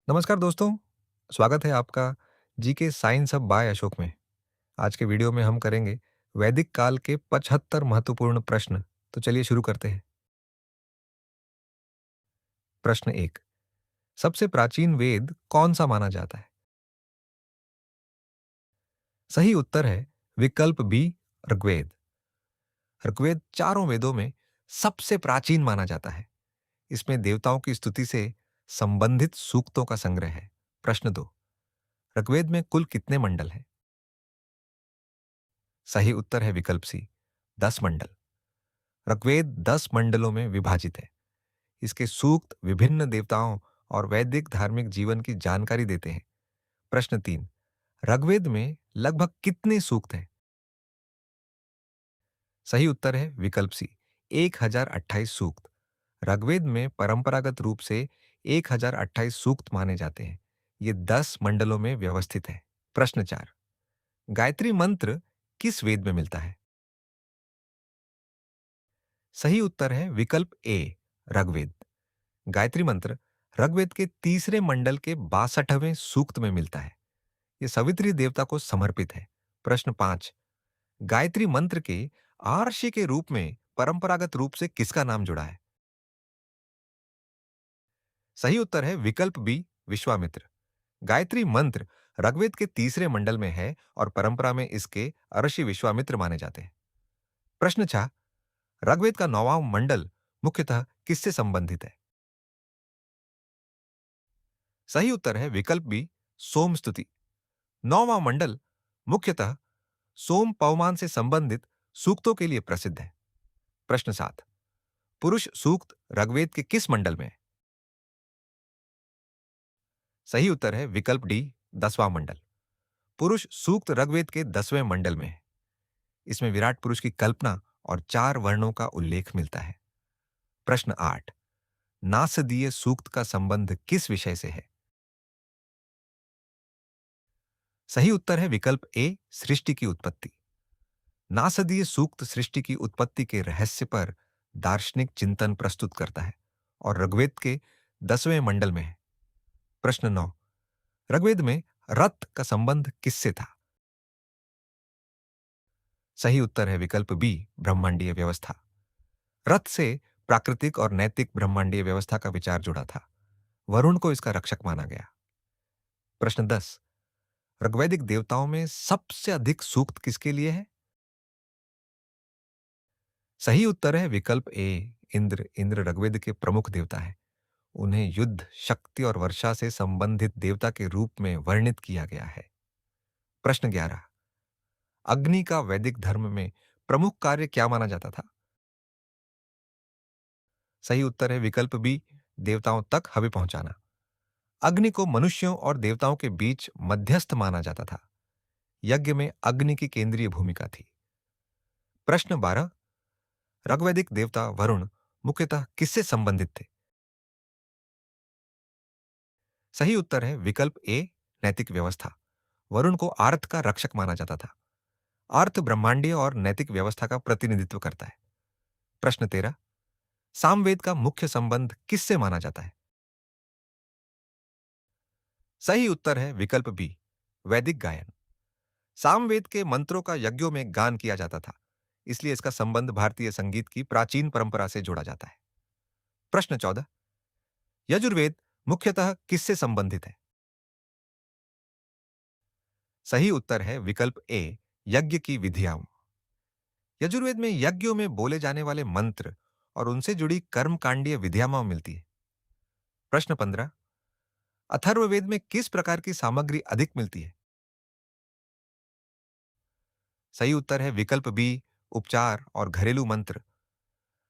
नमस्कार दोस्तों, स्वागत है आपका जीके साइंस अब बाय अशोक में। आज के वीडियो में हम करेंगे वैदिक काल के 75 महत्वपूर्ण प्रश्न। तो चलिए शुरू करते हैं। प्रश्न 1। सबसे प्राचीन वेद कौन सा माना जाता है? सही उत्तर है विकल्प बी, ऋग्वेद। ऋग्वेद चारों वेदों में सबसे प्राचीन माना जाता है। इसमें देवताओं की स्तुति से संबंधित सूक्तों का संग्रह है। प्रश्न 2। ऋग्वेद में कुल कितने मंडल हैं? सही उत्तर है विकल्प सी, 10 मंडल। ऋग्वेद 10 मंडलों में विभाजित है। इसके सूक्त विभिन्न देवताओं और वैदिक धार्मिक जीवन की जानकारी देते हैं। प्रश्न 3। ऋग्वेद में लगभग कितने सूक्त हैं? सही उत्तर है विकल्प सी, 1028 सूक्त। ऋग्वेद में परंपरागत रूप से 1028 सूक्त माने जाते हैं। ये 10 मंडलों में व्यवस्थित है। प्रश्न 4। गायत्री मंत्र किस वेद में मिलता है? सही उत्तर है विकल्प ए, ऋग्वेद। गायत्री मंत्र ऋग्वेद के तीसरे मंडल के 62वें सूक्त में मिलता है। यह सवित्री देवता को समर्पित है। प्रश्न 5। गायत्री मंत्र के आर्षि के रूप में परंपरागत रूप से किसका नाम जुड़ा है? सही उत्तर है विकल्प बी, विश्वामित्र। गायत्री मंत्र ऋग्वेद के तीसरे मंडल में है और परंपरा में इसके अर्षि विश्वामित्र माने जाते हैं। प्रश्न 6। ऋग्वेद का 9वां मंडल मुख्यतः किससे संबंधित है? सही उत्तर है विकल्प बी, सोम स्तुति। 9वां मंडल मुख्यतः सोम पवमान से संबंधित सूक्तों के लिए प्रसिद्ध है। प्रश्न 7। पुरुष सूक्त ऋग्वेद के किस मंडल में है? सही उत्तर है विकल्प डी, 10वां मंडल। पुरुष सूक्त ऋग्वेद के 10वें मंडल में है। इसमें विराट पुरुष की कल्पना और 4 वर्णों का उल्लेख मिलता है। प्रश्न 8। नासदीय सूक्त का संबंध किस विषय से है? सही उत्तर है विकल्प ए, सृष्टि की उत्पत्ति। नासदीय सूक्त सृष्टि की उत्पत्ति के रहस्य पर दार्शनिक चिंतन प्रस्तुत करता है और ऋग्वेद के 10वें मंडल में है। प्रश्न 9। ऋग्वेद में रथ का संबंध किससे था? सही उत्तर है विकल्प बी, ब्रह्मांडीय व्यवस्था। रथ से प्राकृतिक और नैतिक ब्रह्मांडीय व्यवस्था का विचार जुड़ा था। वरुण को इसका रक्षक माना गया। प्रश्न 10। ऋग्वैदिक देवताओं में सबसे अधिक सूक्त किसके लिए है? सही उत्तर है विकल्प ए, इंद्र। इंद्र ऋग्वेद के प्रमुख देवता है। उन्हें युद्ध, शक्ति और वर्षा से संबंधित देवता के रूप में वर्णित किया गया है। प्रश्न 11। अग्नि का वैदिक धर्म में प्रमुख कार्य क्या माना जाता था? सही उत्तर है विकल्प बी, देवताओं तक हवि पहुंचाना। अग्नि को मनुष्यों और देवताओं के बीच मध्यस्थ माना जाता था। यज्ञ में अग्नि की केंद्रीय भूमिका थी। प्रश्न 12। ऋग्वैदिक देवता वरुण मुख्यतः किससे संबंधित थे? सही उत्तर है विकल्प ए, नैतिक व्यवस्था। वरुण को आर्थ का रक्षक माना जाता था। आर्थ ब्रह्मांडीय और नैतिक व्यवस्था का प्रतिनिधित्व करता है। प्रश्न 13। सामवेद का मुख्य संबंध किससे माना जाता है? सही उत्तर है विकल्प बी, वैदिक गायन। सामवेद के मंत्रों का यज्ञों में गान किया जाता था, इसलिए इसका संबंध भारतीय संगीत की प्राचीन परंपरा से जोड़ा जाता है। प्रश्न 14। यजुर्वेद मुख्यतः किससे संबंधित है? सही उत्तर है विकल्प ए, यज्ञ की विधियां। यजुर्वेद में यज्ञों में बोले जाने वाले मंत्र और उनसे जुड़ी कर्मकांडीय विधियां मिलती है। प्रश्न 15। अथर्ववेद में किस प्रकार की सामग्री अधिक मिलती है? सही उत्तर है विकल्प बी, उपचार और घरेलू मंत्र।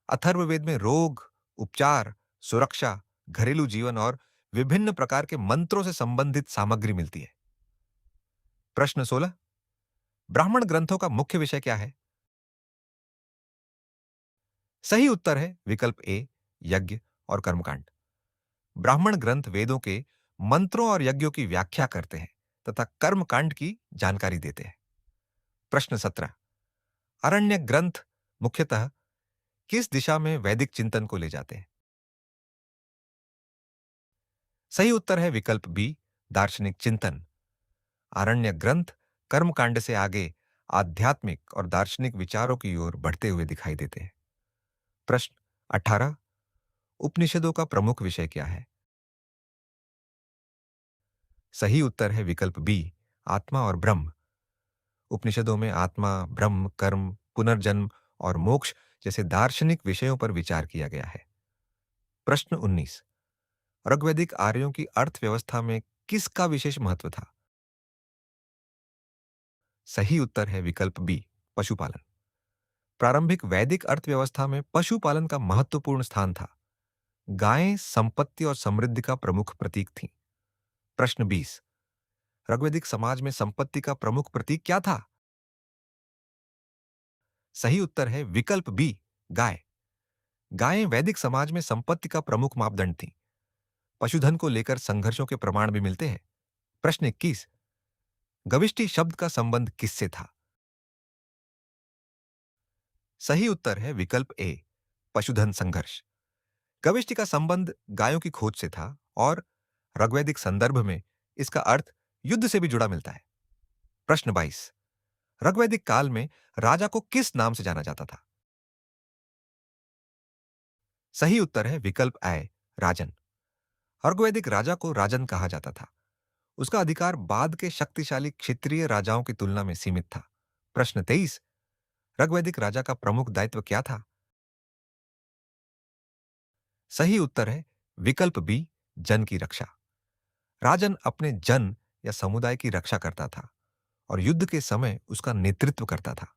अथर्ववेद में रोग, उपचार, सुरक्षा, घरेलू जीवन और विभिन्न प्रकार के मंत्रों से संबंधित सामग्री मिलती है। प्रश्न 16। ब्राह्मण ग्रंथों का मुख्य विषय क्या है? सही उत्तर है विकल्प ए, यज्ञ और कर्मकांड। ब्राह्मण ग्रंथ वेदों के मंत्रों और यज्ञों की व्याख्या करते हैं तथा कर्मकांड की जानकारी देते हैं। प्रश्न 17। अरण्य ग्रंथ मुख्यतः किस दिशा में वैदिक चिंतन को ले जाते हैं? सही उत्तर है विकल्प बी, दार्शनिक चिंतन। आरण्य ग्रंथ कर्मकांड से आगे आध्यात्मिक और दार्शनिक विचारों की ओर बढ़ते हुए दिखाई देते हैं। प्रश्न 18, उपनिषदों का प्रमुख विषय क्या है? सही उत्तर है विकल्प बी, आत्मा और ब्रह्म। उपनिषदों में आत्मा, ब्रह्म, कर्म, पुनर्जन्म और मोक्ष जैसे दार्शनिक विषयों पर विचार किया गया है। प्रश्न 19, ऋग्वैदिक आर्यों की अर्थव्यवस्था में किसका विशेष महत्व था? सही उत्तर है विकल्प बी, पशुपालन। प्रारंभिक वैदिक अर्थव्यवस्था में पशुपालन का महत्वपूर्ण स्थान था। गायें संपत्ति और समृद्धि का प्रमुख प्रतीक थीं। प्रश्न 20, ऋग्वैदिक समाज में संपत्ति का प्रमुख प्रतीक क्या था? सही उत्तर है विकल्प बी, गाय। गायें वैदिक समाज में संपत्ति का प्रमुख मापदंड थीं। पशुधन को लेकर संघर्षों के प्रमाण भी मिलते हैं। प्रश्न 21, गविष्टि शब्द का संबंध किससे था? सही उत्तर है विकल्प ए, पशुधन संघर्ष। गविष्टि का संबंध गायों की खोज से था और ऋग्वैदिक संदर्भ में इसका अर्थ युद्ध से भी जुड़ा मिलता है। प्रश्न 22, ऋग्वैदिक काल में राजा को किस नाम से जाना जाता था? सही उत्तर है विकल्प ए, राजन। ऋग्वैदिक राजा को राजन कहा जाता था। उसका अधिकार बाद के शक्तिशाली क्षेत्रीय राजाओं की तुलना में सीमित था। प्रश्न 23, ऋग्वैदिक राजा का प्रमुख दायित्व क्या था? सही उत्तर है विकल्प बी, जन की रक्षा। राजन अपने जन या समुदाय की रक्षा करता था और युद्ध के समय उसका नेतृत्व करता था।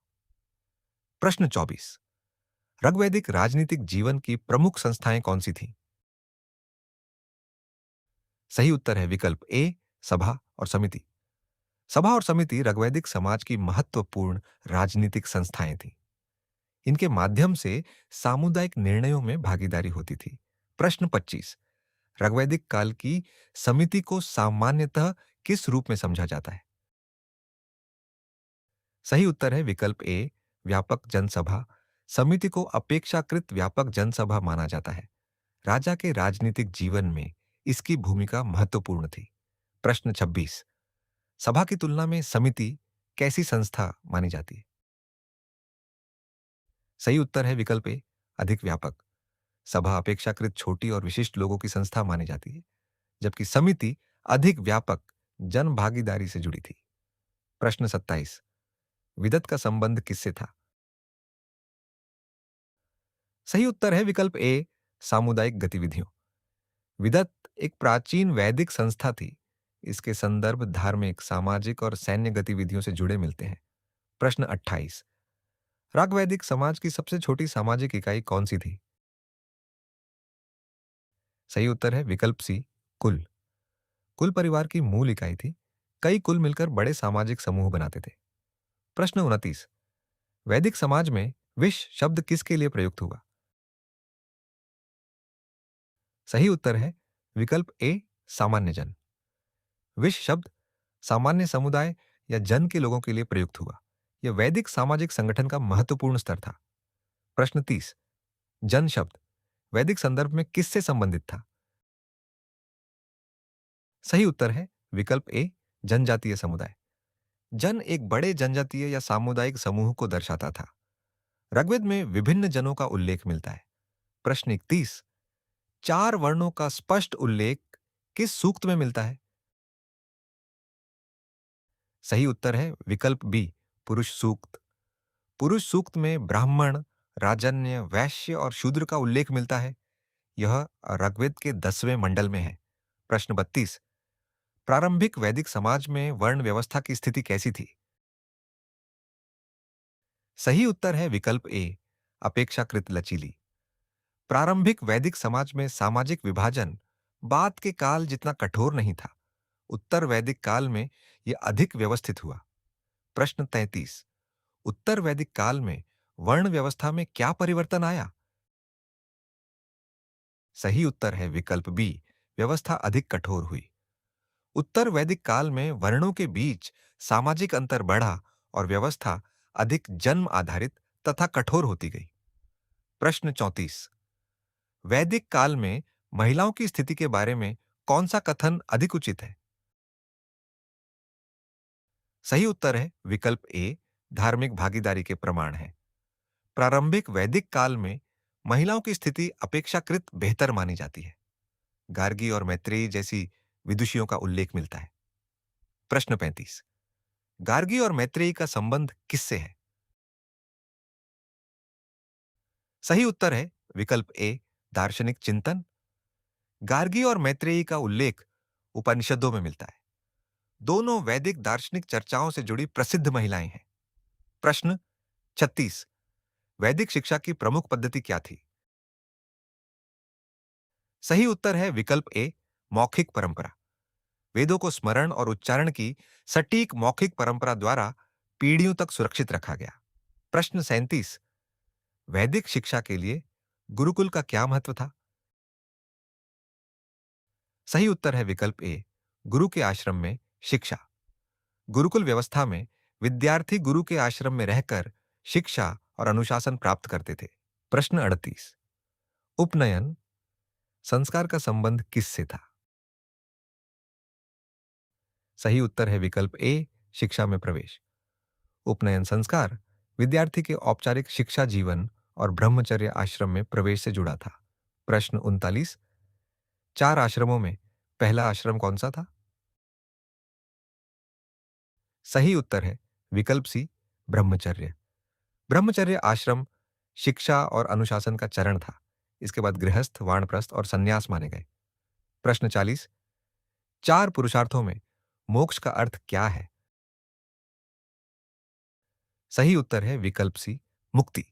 प्रश्न 24, ऋग्वैदिक राजनीतिक जीवन की प्रमुख संस्थाएं कौन सी थीं? सही उत्तर है विकल्प ए, सभा और समिति। सभा और समिति ऋग्वैदिक समाज की महत्वपूर्ण राजनीतिक संस्थाएं थीं। इनके माध्यम से सामुदायिक निर्णयों में भागीदारी होती थी। प्रश्न 25, ऋग्वैदिक काल की समिति को सामान्यतः किस रूप में समझा जाता है? सही उत्तर है विकल्प ए, व्यापक जनसभा। समिति को अपेक्षाकृत व्यापक जनसभा माना जाता है। राजा के राजनीतिक जीवन में इसकी भूमिका महत्वपूर्ण थी। प्रश्न 26, सभा की तुलना में समिति कैसी संस्था मानी जाती है? सही उत्तर है विकल्प ए, अधिक व्यापक। सभा अपेक्षाकृत छोटी और विशिष्ट लोगों की संस्था मानी जाती है, जबकि समिति अधिक व्यापक जन भागीदारी से जुड़ी थी। प्रश्न 27, विदत का संबंध किससे था? सही उत्तर है विकल्प ए, सामुदायिक गतिविधियों। विदत एक प्राचीन वैदिक संस्था थी। इसके संदर्भ धार्मिक, सामाजिक और सैन्य गतिविधियों से जुड़े मिलते हैं। प्रश्न 28, ऋग्वैदिक समाज की सबसे छोटी सामाजिक इकाई कौन सी थी? सही उत्तर है विकल्प सी, कुल। कुल परिवार की मूल इकाई थी। कई कुल मिलकर बड़े सामाजिक समूह बनाते थे। प्रश्न 29, वैदिक समाज में विश शब्द किसके लिए प्रयुक्त हुआ? सही उत्तर है विकल्प ए, सामान्य जन। विश शब्द सामान्य समुदाय या जन के लोगों के लिए प्रयुक्त हुआ। यह वैदिक सामाजिक संगठन का महत्वपूर्ण स्तर था। प्रश्न 30, जन शब्द वैदिक संदर्भ में किससे संबंधित था? सही उत्तर है विकल्प ए, जनजातीय समुदाय। जन एक बड़े जनजातीय या सामुदायिक समूह को दर्शाता था। ऋग्वेद में विभिन्न जनों का उल्लेख मिलता है। प्रश्न 31, चार वर्णों का स्पष्ट उल्लेख किस सूक्त में मिलता है? सही उत्तर है विकल्प बी, पुरुष सूक्त। पुरुष सूक्त में ब्राह्मण, राजन्य, वैश्य और शूद्र का उल्लेख मिलता है। यह ऋग्वेद के 10वें मंडल में है। प्रश्न 32, प्रारंभिक वैदिक समाज में वर्ण व्यवस्था की स्थिति कैसी थी? सही उत्तर है विकल्प ए, अपेक्षाकृत लचीली। प्रारंभिक वैदिक समाज में सामाजिक विभाजन बाद के काल जितना कठोर नहीं था। उत्तर वैदिक काल में यह अधिक व्यवस्थित हुआ। प्रश्न 33, उत्तर वैदिक काल में वर्ण व्यवस्था में क्या परिवर्तन आया? सही उत्तर है विकल्प बी, व्यवस्था अधिक कठोर हुई। उत्तर वैदिक काल में वर्णों के बीच सामाजिक अंतर बढ़ा और व्यवस्था अधिक जन्म आधारित तथा कठोर होती गई। प्रश्न 34, वैदिक काल में महिलाओं की स्थिति के बारे में कौन सा कथन अधिक उचित है? सही उत्तर है विकल्प ए, धार्मिक भागीदारी के प्रमाण है। प्रारंभिक वैदिक काल में महिलाओं की स्थिति अपेक्षाकृत बेहतर मानी जाती है। गार्गी और मैत्रेयी जैसी विदुषियों का उल्लेख मिलता है। प्रश्न 35। गार्गी और मैत्रेयी का संबंध किससे है? सही उत्तर है विकल्प ए, दार्शनिक चिंतन। गार्गी और मैत्रेयी का उल्लेख उपनिषदों में मिलता है। दोनों वैदिक दार्शनिक चर्चाओं से जुड़ी प्रसिद्ध महिलाएं हैं। प्रश्न 36। वैदिक शिक्षा की प्रमुख पद्धति क्या थी? सही उत्तर है विकल्प ए, मौखिक परंपरा। वेदों को स्मरण और उच्चारण की सटीक मौखिक परंपरा द्वारा पीढ़ियों तक सुरक्षित रखा गया। प्रश्न 37। वैदिक शिक्षा के लिए गुरुकुल का क्या महत्व था? सही उत्तर है विकल्प ए, गुरु के आश्रम में शिक्षा। गुरुकुल व्यवस्था में विद्यार्थी गुरु के आश्रम में रहकर शिक्षा और अनुशासन प्राप्त करते थे। प्रश्न 38। उपनयन संस्कार का संबंध किससे था? सही उत्तर है विकल्प ए, शिक्षा में प्रवेश। उपनयन संस्कार विद्यार्थी के औपचारिक शिक्षा जीवन और ब्रह्मचर्य आश्रम में प्रवेश से जुड़ा था। प्रश्न 39। चार आश्रमों में पहला आश्रम कौन सा था? सही उत्तर है विकल्प सी, ब्रह्मचर्य। ब्रह्मचर्य आश्रम शिक्षा और अनुशासन का चरण था। इसके बाद गृहस्थ, वानप्रस्थ और संन्यास माने गए। प्रश्न 40। चार पुरुषार्थों में मोक्ष का अर्थ क्या है? सही उत्तर है विकल्प सी, मुक्ति।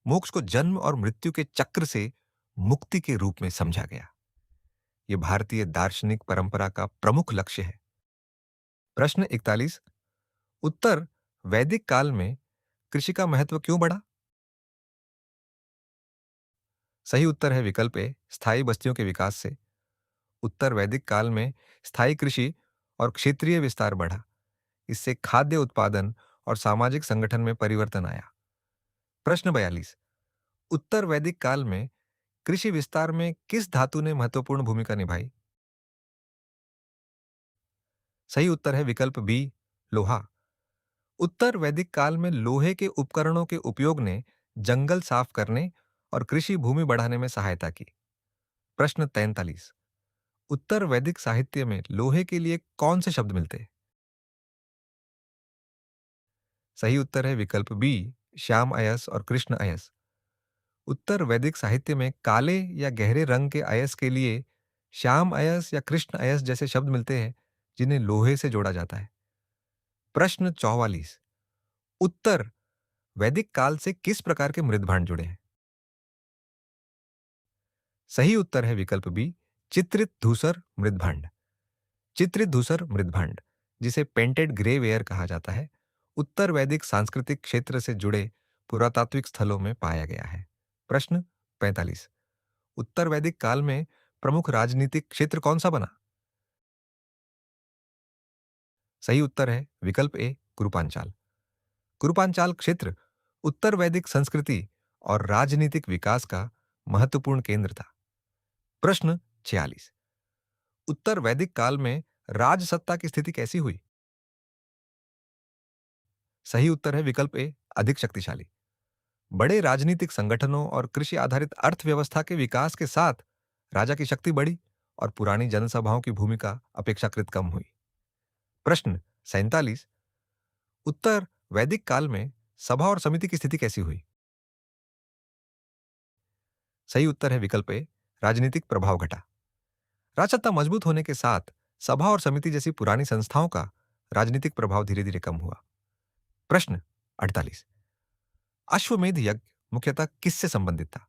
मोक्ष को जन्म और मृत्यु के चक्र से मुक्ति के रूप में समझा गया। यह भारतीय दार्शनिक परंपरा का प्रमुख लक्ष्य है। प्रश्न 41। उत्तर वैदिक काल में कृषि का महत्व क्यों बढ़ा? सही उत्तर है विकल्प ए, स्थायी बस्तियों के विकास से। उत्तर वैदिक काल में स्थायी कृषि और क्षेत्रीय विस्तार बढ़ा। इससे खाद्य उत्पादन और सामाजिक संगठन में परिवर्तन आया। प्रश्न 42। उत्तर वैदिक काल में कृषि विस्तार में किस धातु ने महत्वपूर्ण भूमिका निभाई? सही उत्तर है विकल्प बी, लोहा। उत्तर वैदिक काल में लोहे के उपकरणों के उपयोग ने जंगल साफ करने और कृषि भूमि बढ़ाने में सहायता की। प्रश्न 43। उत्तर वैदिक साहित्य में लोहे के लिए कौन से शब्द मिलते हैं? सही उत्तर है विकल्प बी, श्याम अयस और कृष्ण अयस। उत्तर वैदिक साहित्य में काले या गहरे रंग के अयस के लिए श्याम अयस या कृष्ण अयस जैसे शब्द मिलते हैं, जिन्हें लोहे से जोड़ा जाता है। प्रश्न 44। उत्तर वैदिक काल से किस प्रकार के मृदभांड जुड़े हैं? सही उत्तर है विकल्प बी, चित्रित धूसर मृदभांड। चित्रित धूसर मृदभांड, जिसे पेंटेड ग्रे वेयर कहा जाता है, उत्तर वैदिक सांस्कृतिक क्षेत्र से जुड़े पुरातात्विक स्थलों में पाया गया है। प्रश्न 45। उत्तर वैदिक काल में प्रमुख राजनीतिक क्षेत्र कौन सा बना? सही उत्तर है विकल्प ए, कुरुपांचाल। कुरुपांचाल क्षेत्र उत्तर वैदिक संस्कृति और राजनीतिक विकास का महत्वपूर्ण केंद्र था। प्रश्न 46। उत्तर वैदिक काल में राजसत्ता की स्थिति कैसी हुई? सही उत्तर है विकल्प ए, अधिक शक्तिशाली। बड़े राजनीतिक संगठनों और कृषि आधारित अर्थव्यवस्था के विकास के साथ राजा की शक्ति बढ़ी और पुरानी जनसभाओं की भूमिका अपेक्षाकृत कम हुई। प्रश्न 47। उत्तर वैदिक काल में सभा और समिति की स्थिति कैसी हुई? सही उत्तर है विकल्प ए, राजनीतिक प्रभाव घटा। राजसत्ता मजबूत होने के साथ सभा और समिति जैसी पुरानी संस्थाओं का राजनीतिक प्रभाव धीरे धीरे कम हुआ। प्रश्न 48। अश्वमेध यज्ञ मुख्यतः किससे संबंधित था?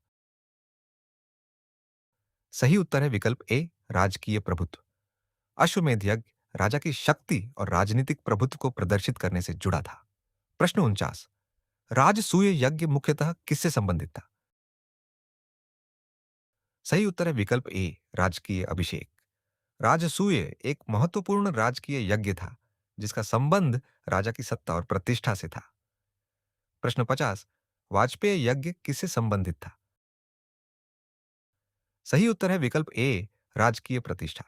सही उत्तर है विकल्प ए, राजकीय प्रभुत्व। अश्वमेध यज्ञ राजा की शक्ति और राजनीतिक प्रभुत्व को प्रदर्शित करने से जुड़ा था। प्रश्न 49। राजसूय यज्ञ मुख्यतः किससे संबंधित था? सही उत्तर है विकल्प ए, राजकीय अभिषेक। राजसूय एक महत्वपूर्ण राजकीय यज्ञ था, जिसका संबंध राजा की सत्ता और प्रतिष्ठा से था। प्रश्न 50। वाजपेय यज्ञ किससे संबंधित था? सही उत्तर है विकल्प ए, राजकीय प्रतिष्ठा।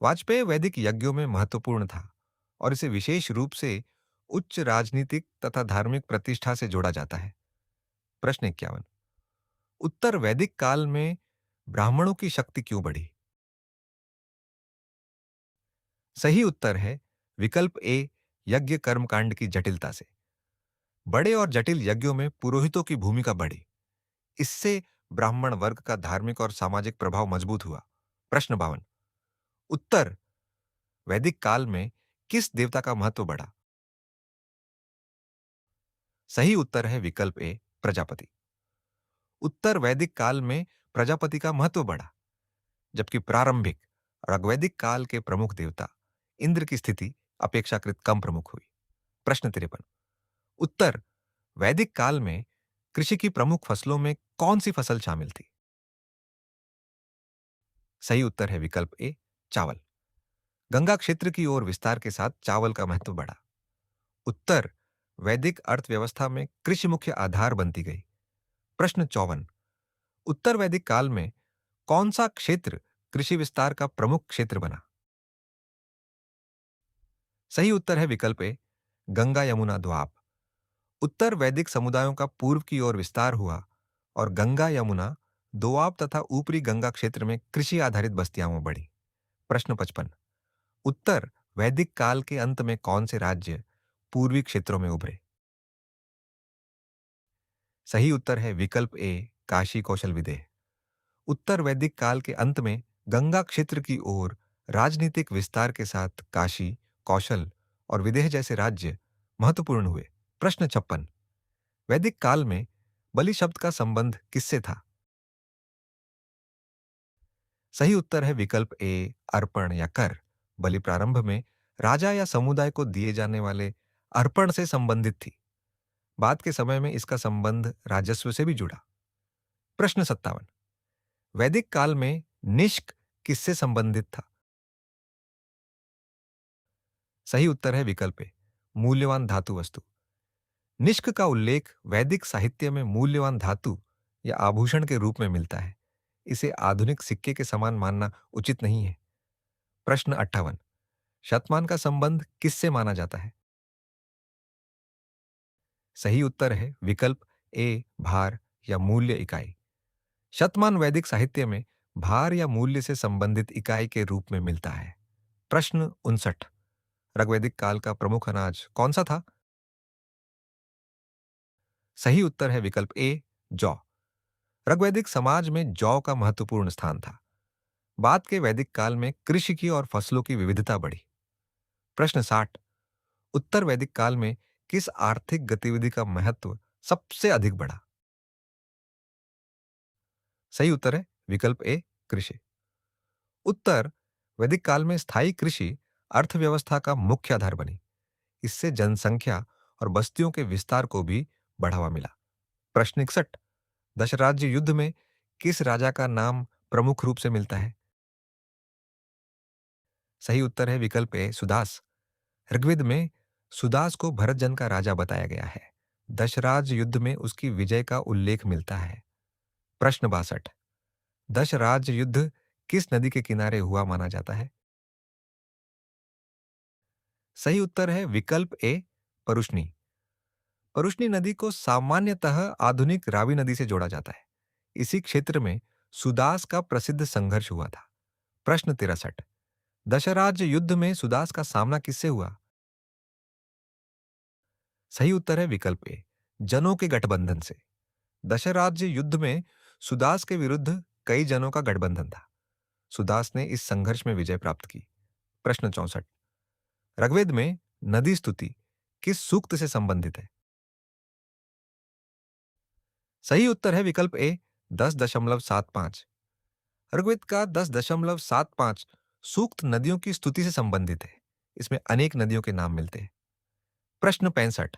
वाजपेयी वैदिक यज्ञों में महत्वपूर्ण था और इसे विशेष रूप से उच्च राजनीतिक तथा धार्मिक प्रतिष्ठा से जोड़ा जाता है। प्रश्न 51। उत्तर वैदिक काल में ब्राह्मणों की शक्ति क्यों बढ़ी? सही उत्तर है विकल्प ए, यज्ञ कर्मकांड की जटिलता से। बड़े और जटिल यज्ञों में पुरोहितों की भूमिका बढ़ी। इससे ब्राह्मण वर्ग का धार्मिक और सामाजिक प्रभाव मजबूत हुआ। प्रश्न 52। उत्तर वैदिक काल में किस देवता का महत्व बढ़ा? सही उत्तर है विकल्प ए, प्रजापति। उत्तर वैदिक काल में प्रजापति का महत्व बढ़ा, जबकि प्रारंभिक ऋग्वैदिक काल के प्रमुख देवता इंद्र की स्थिति अपेक्षाकृत कम प्रमुख हुई। प्रश्न 53। उत्तर वैदिक काल में कृषि की प्रमुख फसलों में कौन सी फसल शामिल थी? सही उत्तर है विकल्प ए, चावल। गंगा क्षेत्र की ओर विस्तार के साथ चावल का महत्व बढ़ा। उत्तर वैदिक अर्थव्यवस्था में कृषि मुख्य आधार बनती गई। प्रश्न 54। उत्तर वैदिक काल में कौन सा क्षेत्र कृषि विस्तार का प्रमुख क्षेत्र बना? सही उत्तर है विकल्प ए, गंगा यमुना द्वाब। उत्तर वैदिक समुदायों का पूर्व की ओर विस्तार हुआ और गंगा यमुना दोआब तथा ऊपरी गंगा क्षेत्र में कृषि आधारित बस्तियां बढ़ी। प्रश्न 55। उत्तर वैदिक काल के अंत में कौन से राज्य पूर्वी क्षेत्रों में उभरे? सही उत्तर है विकल्प ए, काशी कौशल विदेह। उत्तर वैदिक काल के अंत में गंगा क्षेत्र की ओर राजनीतिक विस्तार के साथ काशी, कौशल और विदेह जैसे राज्य महत्वपूर्ण हुए। प्रश्न 56। वैदिक काल में बलि शब्द का संबंध किससे था? सही उत्तर है विकल्प ए, अर्पण या कर। बलि प्रारंभ में राजा या समुदाय को दिए जाने वाले अर्पण से संबंधित थी। बाद के समय में इसका संबंध राजस्व से भी जुड़ा। प्रश्न 57। वैदिक काल में निष्क किससे संबंधित था? सही उत्तर है विकल्प ए, मूल्यवान धातु वस्तु। निष्क का उल्लेख वैदिक साहित्य में मूल्यवान धातु या आभूषण के रूप में मिलता है। इसे आधुनिक सिक्के के समान मानना उचित नहीं है। प्रश्न 58। शतमान का संबंध किससे माना जाता है? सही उत्तर है विकल्प ए, भार या मूल्य इकाई। शतमान वैदिक साहित्य में भार या मूल्य से संबंधित इकाई के रूप में मिलता है। प्रश्न 59। ऋग्वैदिक काल का प्रमुख अनाज कौन सा था? सही उत्तर है विकल्प ए, जौ। ऋग्वैदिक समाज में जौ का महत्वपूर्ण स्थान था। बाद के वैदिक काल में कृषि की और फसलों की विविधता बढ़ी। प्रश्न 60। उत्तर वैदिक काल में किस आर्थिक गतिविधि का महत्व सबसे अधिक बढ़ा? सही उत्तर है विकल्प ए, कृषि। उत्तर वैदिक काल में स्थायी कृषि अर्थव्यवस्था का मुख्य आधार बनी। इससे जनसंख्या और बस्तियों के विस्तार को भी बढ़ावा मिला। प्रश्न 61। दशराज्य युद्ध में किस राजा का नाम प्रमुख रूप से मिलता है? सही उत्तर है विकल्प ए, सुदास। ऋग्वेद में सुदास को भरतजन का राजा बताया गया है। दशराज युद्ध में उसकी विजय का उल्लेख मिलता है। प्रश्न 62। दशराज युद्ध किस नदी के किनारे हुआ माना जाता है? सही उत्तर है विकल्प ए, परुष्णी। परुष्णी नदी को सामान्यतः आधुनिक रावी नदी से जोड़ा जाता है। इसी क्षेत्र में सुदास का प्रसिद्ध संघर्ष हुआ था। प्रश्न 63। दशराज युद्ध में सुदास का सामना किससे हुआ? सही उत्तर है विकल्प ए, जनों के गठबंधन से। दशराज्य युद्ध में सुदास के विरुद्ध कई जनों का गठबंधन था। सुदास ने इस संघर्ष में विजय प्राप्त की। प्रश्न 64। ऋग्वेद में नदी स्तुति किस सूक्त से संबंधित है? सही उत्तर है विकल्प ए, 10.75। ऋग्वेद का 10.75 सूक्त नदियों की स्तुति से संबंधित है। इसमें अनेक नदियों के नाम मिलते हैं। प्रश्न 65।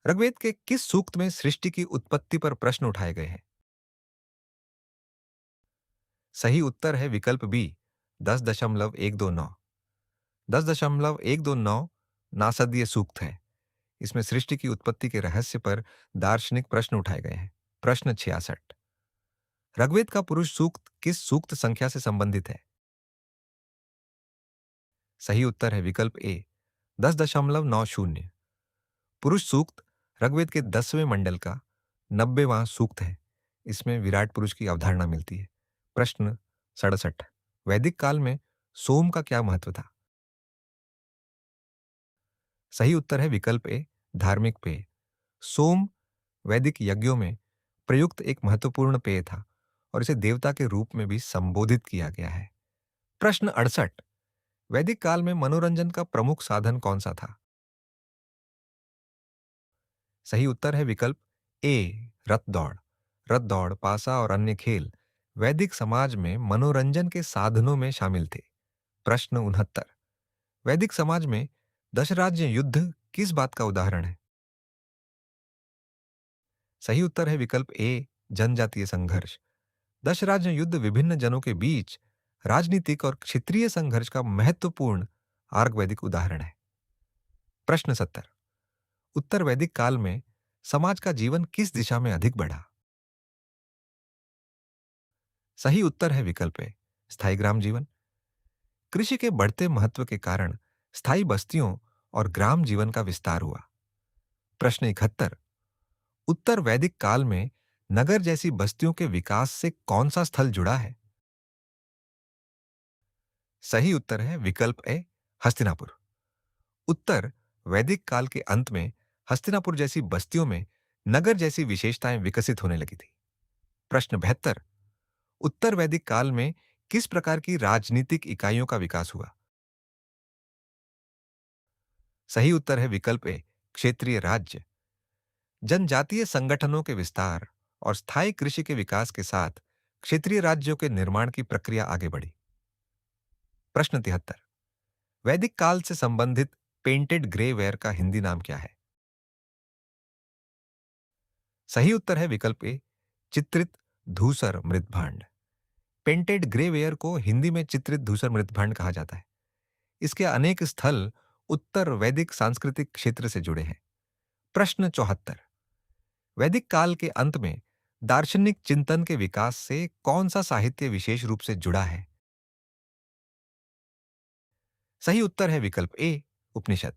ऋग्वेद के किस सूक्त में सृष्टि की उत्पत्ति पर प्रश्न उठाए गए हैं? सही उत्तर है विकल्प बी, 10.129। 10.129 नासदीय सूक्त है। इसमें सृष्टि की उत्पत्ति के रहस्य पर दार्शनिक प्रश्न उठाए गए हैं। प्रश्न 66। ऋग्वेद का पुरुष सूक्त किस सूक्त संख्या से संबंधित है? सही उत्तर है विकल्प ए 10.90। पुरुष सूक्त ऋग्वेद के 10वें मंडल का 90वां सूक्त है। इसमें विराट पुरुष की अवधारणा मिलती है। प्रश्न 67। वैदिक काल में सोम का क्या महत्व था? सही उत्तर है विकल्प ए धार्मिक पेय। सोम वैदिक यज्ञों में प्रयुक्त एक महत्वपूर्ण पेय था और इसे देवता के रूप में भी संबोधित किया गया है। प्रश्न 68। वैदिक काल में मनोरंजन का प्रमुख साधन कौन सा था? सही उत्तर है विकल्प ए रथ दौड़। रथ दौड़, पासा और अन्य खेल वैदिक समाज में मनोरंजन के साधनों में शामिल थे। प्रश्न 69। वैदिक समाज में दशराज्य युद्ध किस बात का उदाहरण है? सही उत्तर है विकल्प ए जनजातीय संघर्ष। दशराज्य युद्ध विभिन्न जनों के बीच राजनीतिक और क्षेत्रीय संघर्ष का महत्वपूर्ण आर्ग वैदिक उदाहरण है। प्रश्न 70। उत्तर वैदिक काल में समाज का जीवन किस दिशा में अधिक बढ़ा? सही उत्तर है विकल्प ए स्थायी ग्राम जीवन। कृषि के बढ़ते महत्व के कारण स्थायी बस्तियों और ग्राम जीवन का विस्तार हुआ। प्रश्न 71। उत्तर वैदिक काल में नगर जैसी बस्तियों के विकास से कौन सा स्थल जुड़ा है? सही उत्तर है विकल्प ए हस्तिनापुर। उत्तर वैदिक काल के अंत में हस्तिनापुर जैसी बस्तियों में नगर जैसी विशेषताएं विकसित होने लगी थी। प्रश्न 72। उत्तर वैदिक काल में किस प्रकार की राजनीतिक इकाइयों का विकास हुआ? सही उत्तर है विकल्प ए क्षेत्रीय राज्य। जनजातीय संगठनों के विस्तार और स्थायी कृषि के विकास के साथ क्षेत्रीय राज्यों के निर्माण की प्रक्रिया आगे बढ़ी। प्रश्न 73। वैदिक काल से संबंधित पेंटेड ग्रे वेयर का हिंदी नाम क्या है? सही उत्तर है विकल्प ए चित्रित धूसर मृतभांड। पेंटेड ग्रे वेयर को हिंदी में चित्रित धूसर मृतभांड कहा जाता है। इसके अनेक स्थल उत्तर वैदिक सांस्कृतिक क्षेत्र से जुड़े हैं। प्रश्न 74। वैदिक काल के अंत में दार्शनिक चिंतन के विकास से कौन सा साहित्य विशेष रूप से जुड़ा है? सही उत्तर है विकल्प ए उपनिषद।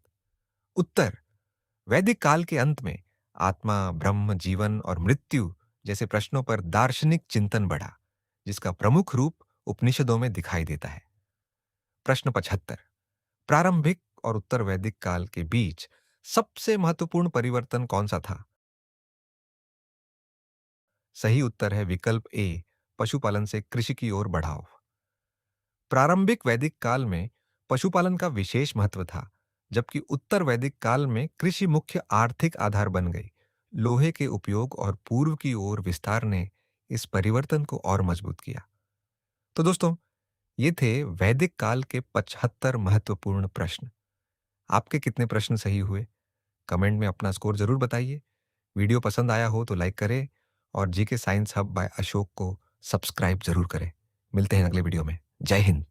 उत्तर वैदिक काल के अंत में आत्मा, ब्रह्म, जीवन और मृत्यु जैसे प्रश्नों पर दार्शनिक चिंतन बढ़ा, जिसका प्रमुख रूप उपनिषदों में दिखाई देता है। प्रश्न 75। प्रारंभिक और उत्तर वैदिक काल के बीच सबसे महत्वपूर्ण परिवर्तन कौन सा था? सही उत्तर है विकल्प ए पशुपालन से कृषि की ओर बढ़ाव। प्रारंभिक वैदिक काल में पशुपालन का विशेष महत्व था, जबकि उत्तर वैदिक काल में कृषि मुख्य आर्थिक आधार बन गई। लोहे के उपयोग और पूर्व की ओर विस्तार ने इस परिवर्तन को और मजबूत किया। तो दोस्तों, ये थे वैदिक काल के 75 महत्वपूर्ण प्रश्न। आपके कितने प्रश्न सही हुए? कमेंट में अपना स्कोर जरूर बताइए। वीडियो पसंद आया हो तो लाइक करें और GK science hub by Ashok को सब्सक्राइब जरूर करें। मिलते हैं अगले वीडियो में। जय हिंद।